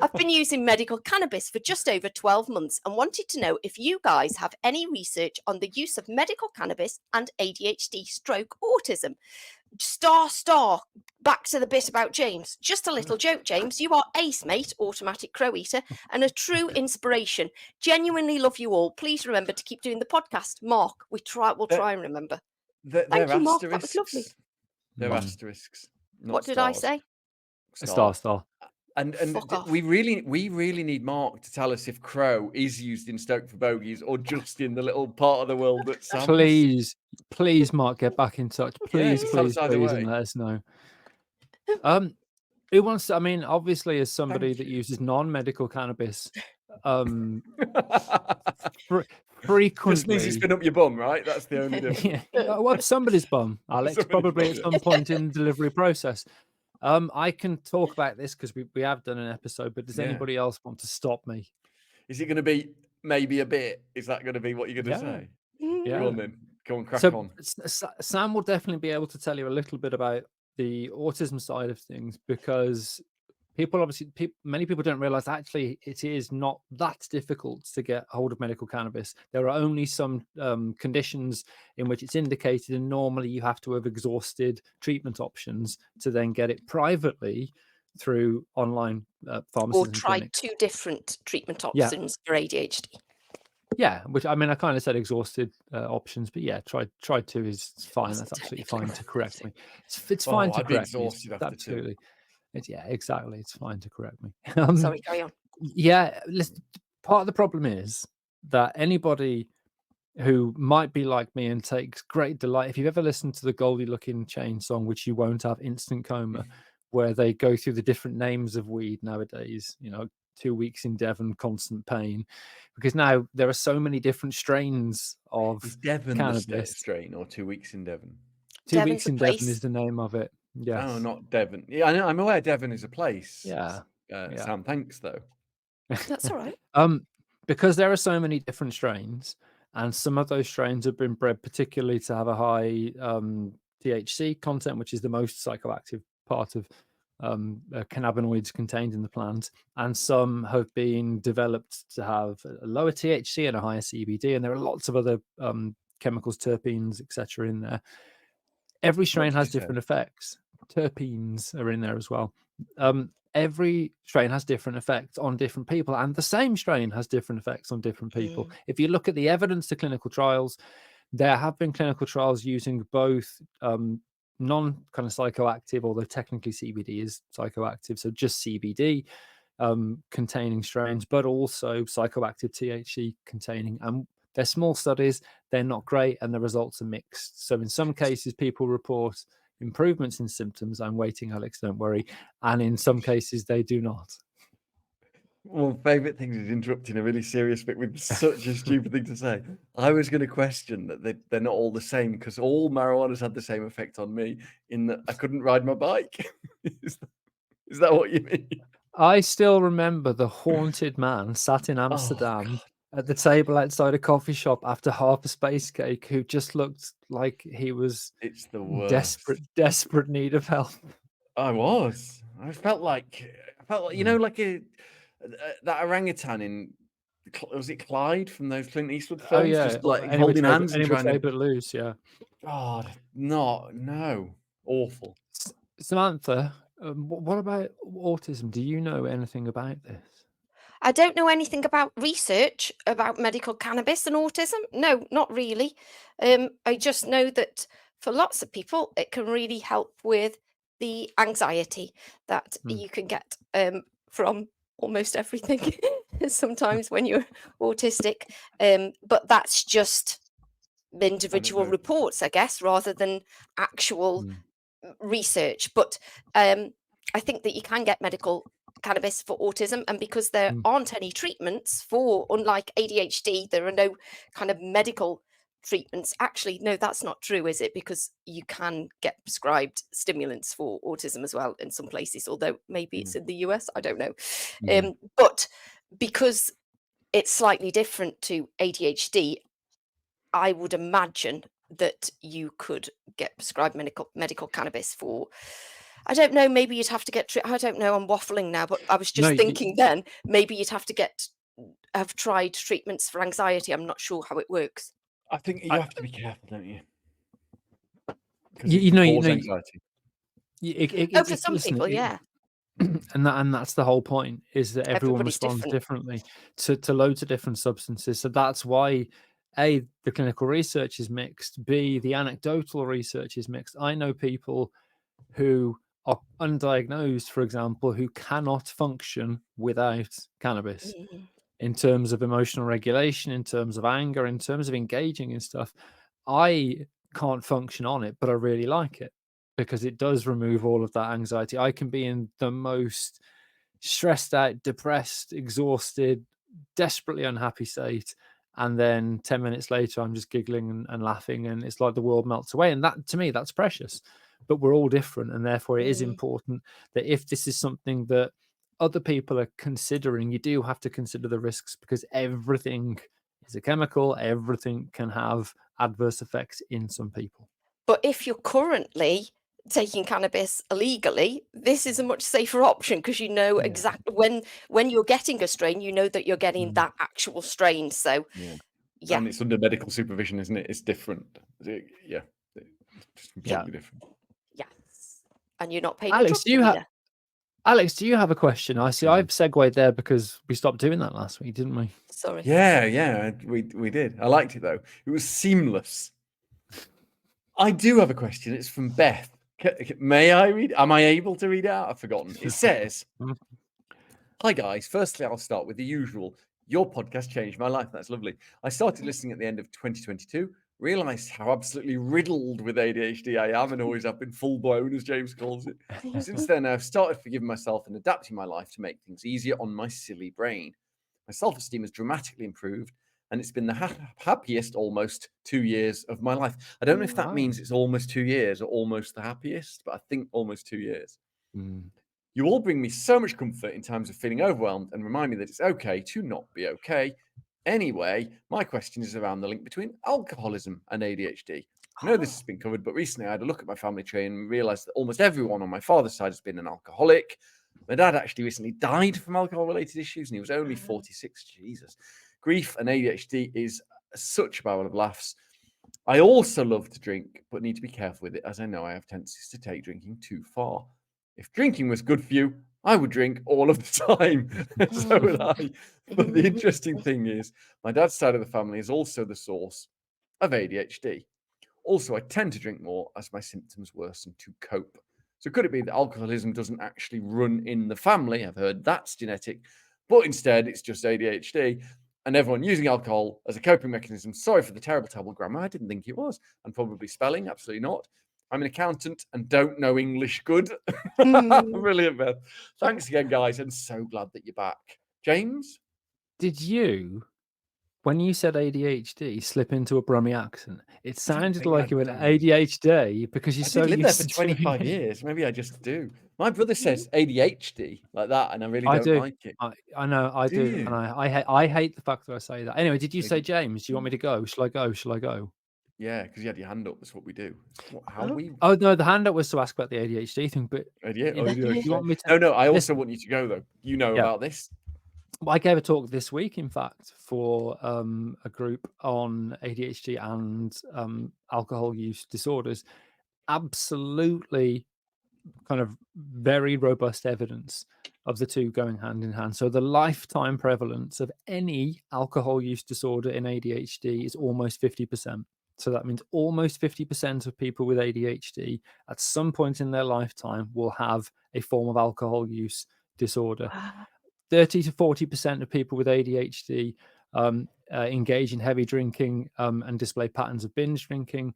I've been using medical cannabis for just over 12 months and wanted to know if you guys have any research on the use of medical cannabis and ADHD stroke autism. Star. Back to the bit about James. Just a little joke, James. You are ace, mate, automatic crow eater, and a true inspiration. Genuinely love you all. Please remember to keep doing the podcast. Mark, we'll try and remember. They're Thank you, Mark. That was lovely. asterisks. They're Mm. asterisks. Not What did I stars. say? A star. And Fuck off. we really need Mark to tell us if crow is used in Stoke for bogies or just in the little part of the world that Sam's. Please, Mark, get back in touch. Please, tell us either way. and let us know. Who wants to, I mean, obviously, as somebody that uses non-medical cannabis, frequently. Just means it's been up your bum, right? That's the only difference. Well, somebody's bum, Alex, Somebody's probably bum, at some point in the delivery process. I can talk about this because we have done an episode, but does anybody else want to stop me? Is it going to be maybe a bit? Is that going to be what you're going to say? Yeah. Go on then. Go on, crack on. Sam will definitely be able to tell you a little bit about the autism side of things, because many people don't realize actually it is not that difficult to get hold of medical cannabis. There are only some conditions in which it's indicated, and normally you have to have exhausted treatment options to then get it privately through online pharmacies Or and try clinics. 2 different treatment Yeah. options for ADHD. Yeah, which I mean, I kind of said exhausted options, but yeah, try 2 is fine. Wasn't That's absolutely technically fine to right, correct was me. It's fine to I'd be correct me. exhausted after 2. Absolutely. Yeah, exactly. It's fine to correct me. Sorry, carry on. Yeah, listen, part of the problem is that anybody who might be like me and takes great delight, if you've ever listened to the Goldie Looking Chain song, which you won't have, Instant Coma, where they go through the different names of weed nowadays, 2 weeks in Devon, constant pain, because now there are so many different strains of Is Devon cannabis. the strain or 2 weeks in Devon? 2 Devon's weeks a in Devon place. is the name of it. Yes. Oh, not Devon. Yeah, I know. I'm aware Devon is a place. Yeah. Sam, thanks though. That's all right. Because there are so many different strains, and some of those strains have been bred particularly to have a high THC content, which is the most psychoactive part of cannabinoids contained in the plant, and some have been developed to have a lower THC and a higher CBD, and there are lots of other chemicals, terpenes, etc. in there. Every strain did has you say? different effects. Terpenes are in there as well. Every strain has different effects on different people, and the same strain has different effects on different people. If you look at the evidence to clinical trials, there have been clinical trials using both non kind of psychoactive, although technically CBD is psychoactive, so just CBD containing strains, but also psychoactive THC containing. And they're small studies, they're not great, and the results are mixed. So in some cases, people report improvements in symptoms. I'm waiting, Alex, don't worry. And in some cases, they do not. One favourite thing is interrupting a really serious bit with such a stupid thing to say. I was going to question that they're not all the same because all marijuana's had the same effect on me in that I couldn't ride my bike. Is that what you mean? I still remember the haunted man sat in Amsterdam at the table outside a coffee shop after half a space cake who just looked like he was It's the worst. desperate need of help. I was. I felt like you know, like that orangutan in was it Clyde from those Clint Eastwood films? Oh yeah, Just like Any holding Which Way hands and trying to. But loose, yeah. God, no, awful. Samantha, what about autism? Do you know anything about this? I don't know anything about research about medical cannabis and autism. No, not really. I just know that for lots of people, it can really help with the anxiety that you can get from almost everything sometimes when you're autistic. But that's just individual reports, I guess, rather than actual research. But I think that you can get medical cannabis for autism, and because there aren't any treatments for, unlike ADHD, there are no kind of medical treatments. Actually, no, that's not true, is it? Because you can get prescribed stimulants for autism as well in some places, although maybe it's in the US, I don't know. But because it's slightly different to ADHD, I would imagine that you could get prescribed medical cannabis for, I don't know, maybe you'd have to get, I don't know, I'm waffling now, but I was just thinking then, maybe you'd have to have tried treatments for anxiety. I'm not sure how it works. I think you have to be careful, don't you? You know, anxiety. For some people, yeah. And that's the whole point, is that everyone responds differently to loads of different substances. So that's why A, the clinical research is mixed, B, the anecdotal research is mixed. I know people who are undiagnosed, for example, who cannot function without cannabis in terms of emotional regulation, in terms of anger, in terms of engaging in stuff. I can't function on it, but I really like it because it does remove all of that anxiety. I can be in the most stressed out, depressed, exhausted, desperately unhappy state, and then 10 minutes later I'm just giggling and laughing, and it's like the world melts away. And that, to me, that's precious. But we're all different, and therefore it is important that if this is something that other people are considering, you do have to consider the risks, because everything is a chemical, everything can have adverse effects in some people. But if you're currently taking cannabis illegally, this is a much safer option, because you know exactly when you're getting a strain, you know that you're getting that actual strain. So yeah, and it's under medical supervision, isn't it? It's different. Yeah, it's completely different. Yes, and you're not paying. Alex, do you have a question? I see I've segued there because we stopped doing that last week, didn't we? Sorry. Yeah, we did. I liked it though. It was seamless. I do have a question. It's from Beth. May I read? Am I able to read it out? I've forgotten. It says, "Hi guys. Firstly, I'll start with the usual. Your podcast changed my life. That's lovely. I started listening at the end of 2022. Realised how absolutely riddled with ADHD I am, and always have been full blown, as James calls it. Since then, I've started forgiving myself and adapting my life to make things easier on my silly brain. My self-esteem has dramatically improved, and it's been the happiest almost 2 years of my life." I don't know if that means it's almost 2 years or almost the happiest, but I think almost 2 years. "You all bring me so much comfort in times of feeling overwhelmed and remind me that it's okay to not be okay. Anyway, my question is around the link between alcoholism and ADHD. I know this has been covered, but recently I had a look at my family tree and realised that almost everyone on my father's side has been an alcoholic. My dad actually recently died from alcohol-related issues, and he was only 46. Jesus. Grief and ADHD is such a barrel of laughs. I also love to drink, but need to be careful with it, as I know I have tendencies to take drinking too far. If drinking was good for you, I would drink all of the time." So would I. But the interesting thing is, my dad's side of the family is also the source of ADHD. Also, I tend to drink more as my symptoms worsen to cope. So could it be that alcoholism doesn't actually run in the family? I've heard that's genetic, but instead it's just ADHD, and everyone using alcohol as a coping mechanism. Sorry for the terrible grammar. I didn't think it was. And probably spelling, absolutely not. I'm an accountant and don't know English good. Brilliant, Beth. Thanks again, guys, and so glad that you're back. James? Did you, when you said ADHD, slip into a Brummie accent? It sounded think like I you went did. ADHD because you're I so did live there used for to 25 doing it. years. Maybe I just do. My brother says ADHD like that, and I really I don't do. like it. I know, I Do do, you? and I hate the fact that I say that. Anyway, did you say AD James? Do you want me to go? Shall I go? Shall I go? Yeah, because you had your hand up. That's what we do. How Oh. we Oh no, the hand up was to ask about the ADHD thing, but ADHD. you want me to? No, I also Listen, want you to go though. You know yeah. about this. I gave a talk this week, in fact, for a group on ADHD and alcohol use disorders. Absolutely, kind of very robust evidence of the two going hand in hand. So the lifetime prevalence of any alcohol use disorder in ADHD is almost 50%. So that means almost 50% of people with ADHD at some point in their lifetime will have a form of alcohol use disorder. Wow. 30 to 40% of people with ADHD engage in heavy drinking and display patterns of binge drinking.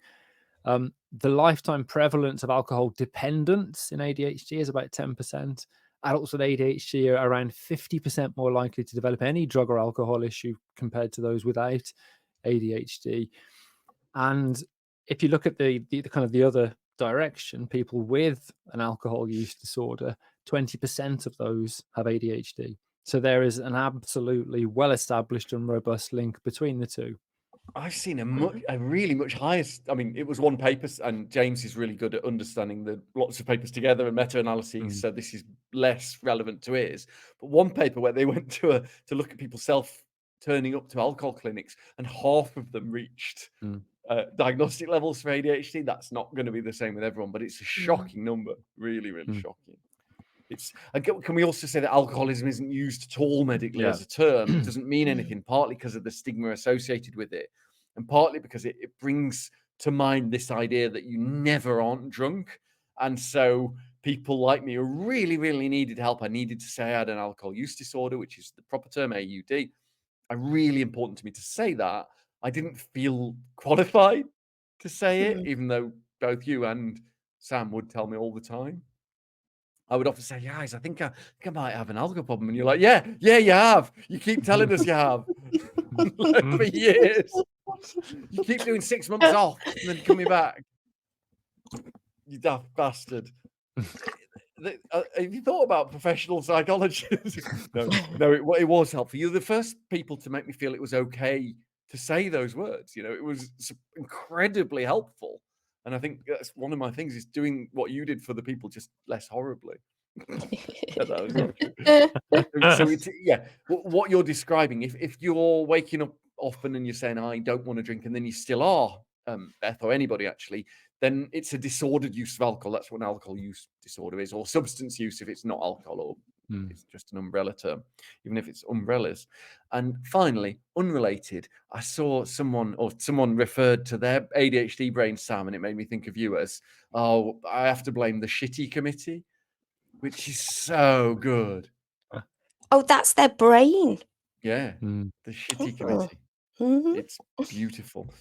The lifetime prevalence of alcohol dependence in ADHD is about 10%. Adults with ADHD are around 50% more likely to develop any drug or alcohol issue compared to those without ADHD. And if you look at the kind of the other direction, people with an alcohol use disorder, 20% of those have ADHD. So there is an absolutely well-established and robust link between the two. I've seen a really much higher. I mean, it was one paper, and James is really good at understanding the lots of papers together and meta-analyses. So this is less relevant to his. But one paper where they went to look at people turning up to alcohol clinics, and half of them reached diagnostic levels for ADHD. That's not going to be the same with everyone, but it's a shocking number. Really, really shocking. Can we also say that alcoholism isn't used at all medically as a term? It doesn't mean anything, partly because of the stigma associated with it, and partly because it brings to mind this idea that you never aren't drunk. And so people like me who really, really needed help. I needed to say I had an alcohol use disorder, which is the proper term, AUD. Really important to me to say that. I didn't feel qualified to say it, even though both you and Sam would tell me all the time. I would often say, guys, I think I might have an alcohol problem. And you're like, yeah, you have. You keep telling us you have. Like, for years. You keep doing 6 months off and then coming back. You daft bastard. Have you thought about professional psychologists? No, it was helpful. You're the first people to make me feel it was okay to say those words. You know, it was incredibly helpful. And I think that's one of my things is doing what you did for the people, just less horribly. That was not true. So it's, what you're describing, if you're waking up often and you're saying, I don't want to drink, and then you still are, Beth, or anybody actually, then it's a disordered use of alcohol. That's what an alcohol use disorder is, or substance use if it's not alcohol, or it's just an umbrella term, even if it's umbrellas. And finally, unrelated, I saw someone referred to their ADHD brain, Sam, and it made me think of you as, I have to blame the shitty committee, which is so good. Oh, that's their brain. Yeah, the shitty committee. It's beautiful.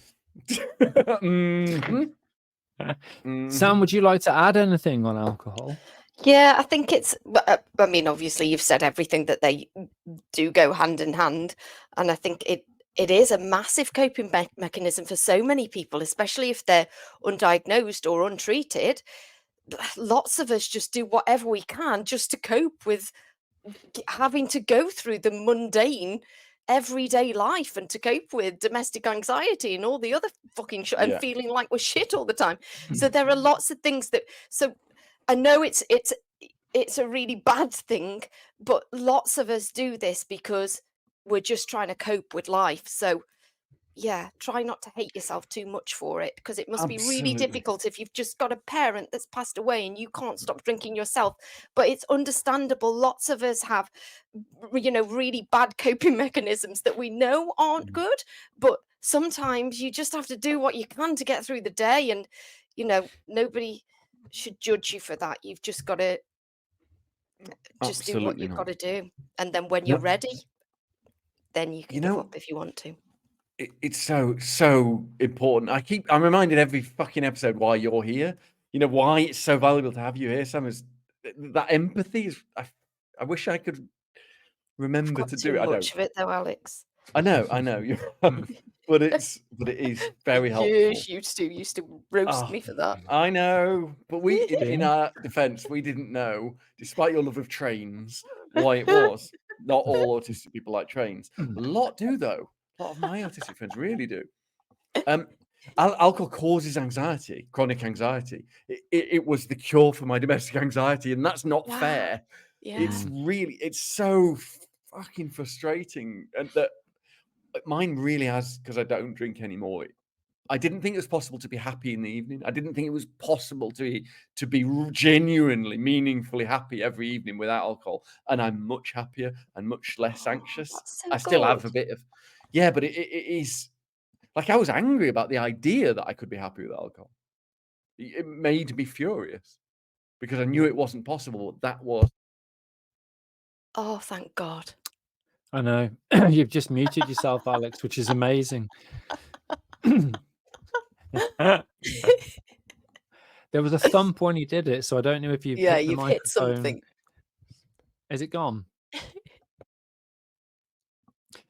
Sam, would you like to add anything on alcohol? Yeah, I think it's, I mean, obviously you've said everything, that they do go hand in hand. And I think it is a massive coping mechanism for so many people, especially if they're undiagnosed or untreated. Lots of us just do whatever we can just to cope with having to go through the mundane everyday life and to cope with domestic anxiety and all the other fucking shit and feeling like we're shit all the time. So there are lots of things that, so I know it's a really bad thing, but lots of us do this because we're just trying to cope with life. So yeah, try not to hate yourself too much for it, because it must be really difficult if you've just got a parent that's passed away and you can't stop drinking yourself. But it's understandable. Lots of us have, really bad coping mechanisms that we know aren't good, but sometimes you just have to do what you can to get through the day. And, nobody should judge you for that. You've just got to just do what you've got to do. And then when you're ready, then you can give up if you want to. It's so important. I'm reminded every fucking episode why you're here. why it's so valuable to have you here, Sam, is that empathy is. I wish I could remember Got to too do it. I much don't. of it though, Alex. I know. But it is very helpful. Yes, you used to roast Oh, me for that. I know, but we, in Yeah. our defence, we didn't know, despite your love of trains, why it was. Not all autistic people like trains. A lot do, though. A lot of my autistic friends really do. Alcohol causes anxiety, chronic anxiety. It was the cure for my domestic anxiety, and that's not Wow. fair. Yeah. It's so fucking frustrating, and that mine really has, because I don't drink anymore. I didn't think it was possible to be happy in the evening. I didn't think it was possible to be genuinely, meaningfully happy every evening without alcohol. And I'm much happier and much less anxious. That's so I still have good. a bit of, yeah, but it is like I was angry about the idea that I could be happy with alcohol. It made me furious because I knew it wasn't possible. That was. Oh, thank God. I know. You've just muted yourself, Alex, which is amazing. There was a thump when you did it, so I don't know if you've Yeah, hit the you've microphone. hit something. Is it gone?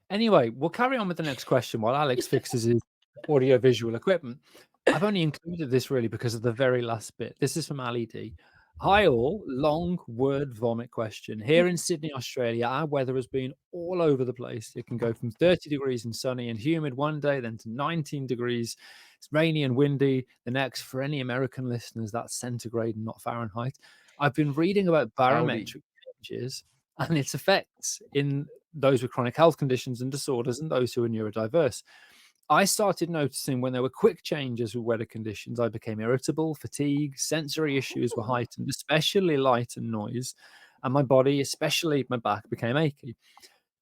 Anyway, we'll carry on with the next question while Alex fixes his audio-visual equipment. I've only included this really because of the very last bit. This is from Ali D. Hi all, long word vomit question. Here in Sydney, Australia, our weather has been all over the place. It can go from 30 degrees and sunny and humid one day, then to 19 degrees. It's rainy and windy the next. For any American listeners, that's centigrade and not Fahrenheit. I've been reading about barometric changes and its effects in those with chronic health conditions and disorders and those who are neurodiverse. I started noticing when there were quick changes with weather conditions, I became irritable, fatigue, sensory issues were heightened, especially light and noise, and my body, especially my back, became achy.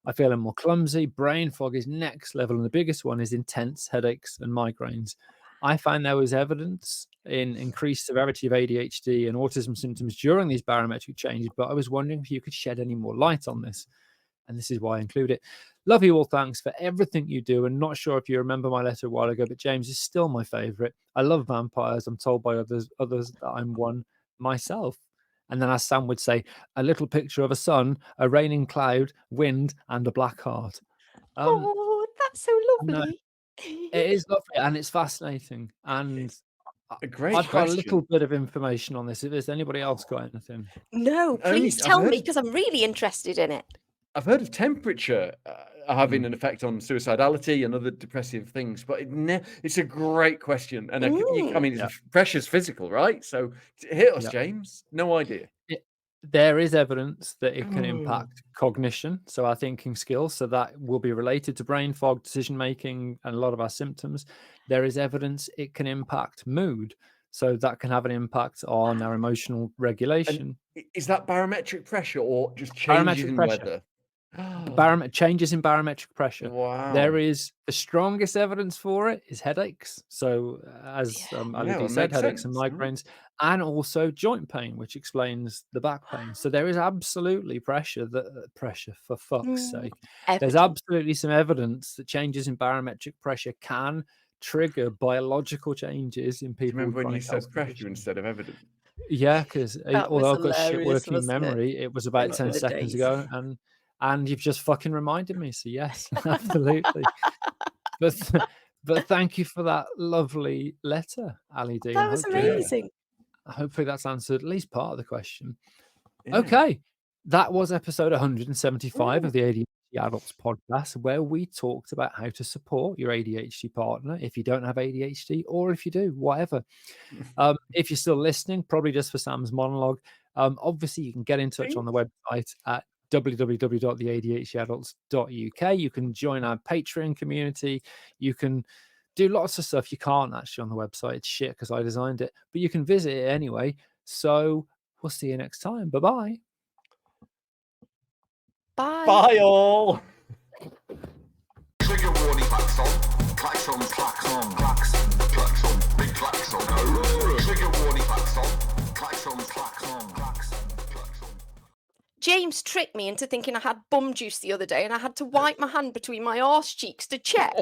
I feel more clumsy, brain fog is next level, and the biggest one is intense headaches and migraines. I found there was evidence in increased severity of ADHD and autism symptoms during these barometric changes, but I was wondering if you could shed any more light on this. And this is why I include it. Love you all. Thanks for everything you do. And not sure if you remember my letter a while ago, but James is still my favorite. I love vampires. I'm told by others that I'm one myself. And then as Sam would say, a little picture of a sun, a raining cloud, wind, and a black heart. Oh, that's so No, lovely. it is lovely and it's fascinating. And A great I've got a question. little bit of information on this. If there's anybody else got anything. No, please I've tell me heard- because I'm really interested in it. I've heard of temperature having an effect on suicidality and other depressive things, but it's a great question. And it's pressure's physical, right? So hit us, James. No idea. There is evidence that it can impact cognition, so our thinking skills. So that will be related to brain fog, decision making, and a lot of our symptoms. There is evidence it can impact mood. So that can have an impact on our emotional regulation. And is that barometric pressure or just changes in weather? Changes in barometric pressure. Wow. There is the strongest evidence for it is headaches. So as Ali said, headaches and migraines, and also joint pain, which explains the back pain. So there is absolutely pressure for fuck's sake. There's absolutely some evidence that changes in barometric pressure can trigger biological changes in people. Remember when you said pressure instead of evidence? Yeah, because although I've got shit working memory, it was about 10 seconds ago, and you've just fucking reminded me. So yes, absolutely. But thank you for that lovely letter, Ali D. That was amazing. Hopefully that's answered at least part of the question. Yeah. Okay, that was episode 175 of the ADHD Adults podcast, where we talked about how to support your ADHD partner if you don't have ADHD, or if you do, whatever. If you're still listening, probably just for Sam's monologue, obviously you can get in touch on the website at www.theadhdadults.uk. You can join our Patreon community. You can do lots of stuff. You can't actually on the website. It's shit because I designed it, but you can visit it anyway. So we'll see you next time. Bye-bye. Bye. Bye all. Trigger warning klaxon. Klaxon, klaxon, klaxon, klaxon, big klaxon. Trigger warning klaxon. Klaxon, klaxon, klaxon, klaxon. James tricked me into thinking I had bum juice the other day and I had to wipe my hand between my arse cheeks to check.